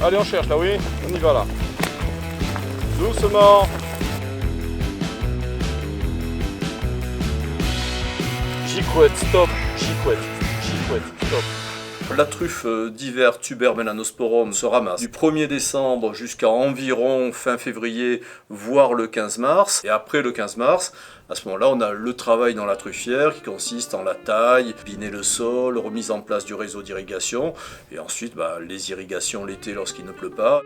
Allez, on cherche là, oui. On y va là. Doucement. Gicouette, stop. Gicouette, stop. La truffe d'hiver Tuber melanosporum se ramasse du 1er décembre jusqu'à environ fin février, voire le 15 mars. Et après le 15 mars, à ce moment-là, on a le travail dans la truffière qui consiste en la taille, biner le sol, remise en place du réseau d'irrigation et ensuite les irrigations l'été lorsqu'il ne pleut pas.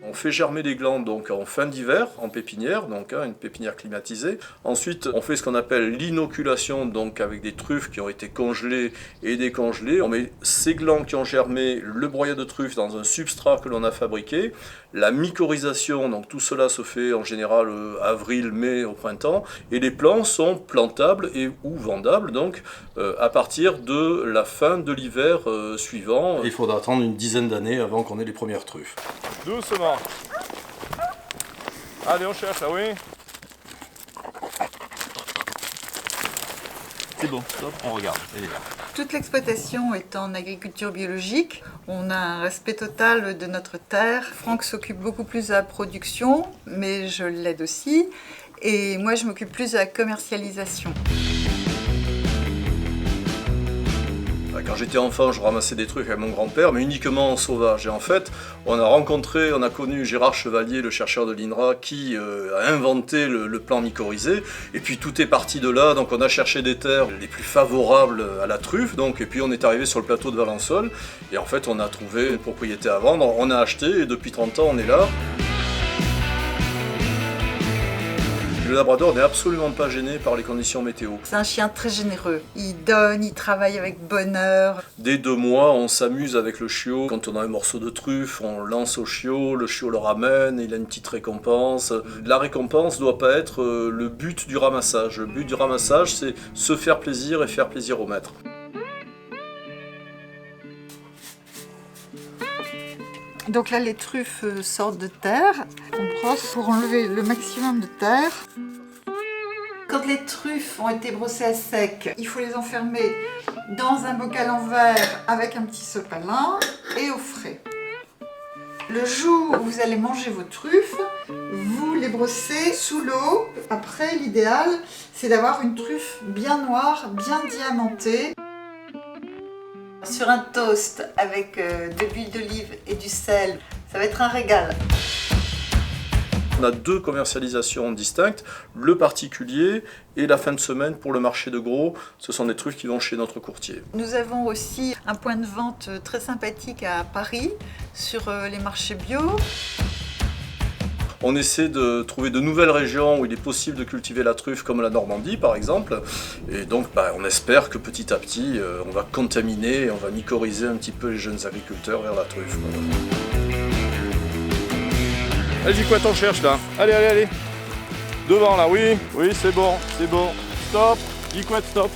On fait germer les glandes donc en fin d'hiver, en pépinière, donc une pépinière climatisée. Ensuite, on fait ce qu'on appelle l'inoculation, donc avec des truffes qui ont été congelées et décongelées. On met ces glandes qui ont germé, le broyat de truffe dans un substrat que l'on a fabriqué. La mycorhisation, donc tout cela se fait en général avril, mai au printemps. Et les plants sont plantables et ou vendables donc à partir de la fin de l'hiver suivant. Il faudra attendre une dizaine d'années avant qu'on ait les premières truffes. Doucement. Allez, on cherche là, oui. C'est bon, stop, on regarde, elle est là. Toute l'exploitation est en agriculture biologique. On a un respect total de notre terre. Franck s'occupe beaucoup plus de la production, mais je l'aide aussi. Et moi, je m'occupe plus de la commercialisation. Quand j'étais enfant, je ramassais des trucs avec mon grand-père, mais uniquement en sauvage. Et en fait, on a connu Gérard Chevalier, le chercheur de l'INRA, qui a inventé le plan mycorhizé. Et puis tout est parti de là, donc on a cherché des terres les plus favorables à la truffe. Et puis on est arrivé sur le plateau de Valençol, et en fait on a trouvé une propriété à vendre. On a acheté, et depuis 30 ans on est là. Le labrador n'est absolument pas gêné par les conditions météo. C'est un chien très généreux. Il donne, il travaille avec bonheur. Dès 2 mois, on s'amuse avec le chiot. Quand on a un morceau de truffe, on lance au chiot, le chiot le ramène, il a une petite récompense. La récompense ne doit pas être le but du ramassage. Le but du ramassage, c'est se faire plaisir et faire plaisir au maître. Donc là, les truffes sortent de terre. On brosse pour enlever le maximum de terre. Quand les truffes ont été brossées à sec, il faut les enfermer dans un bocal en verre avec un petit sopalin et au frais. Le jour où vous allez manger vos truffes, vous les brossez sous l'eau. Après, l'idéal, c'est d'avoir une truffe bien noire, bien diamantée. Sur un toast avec de l'huile d'olive et du sel, ça va être un régal. On a 2 commercialisations distinctes, le particulier et la fin de semaine pour le marché de gros. Ce sont des truffes qui vont chez notre courtier. Nous avons aussi un point de vente très sympathique à Paris sur les marchés bio. On essaie de trouver de nouvelles régions où il est possible de cultiver la truffe, comme la Normandie par exemple. Et donc on espère que petit à petit, on va contaminer, on va mycorhizer un petit peu les jeunes agriculteurs vers la truffe. Allez, Gicouette, on cherche là. Allez. Devant là, oui, c'est bon. Stop. Gicouette, stop.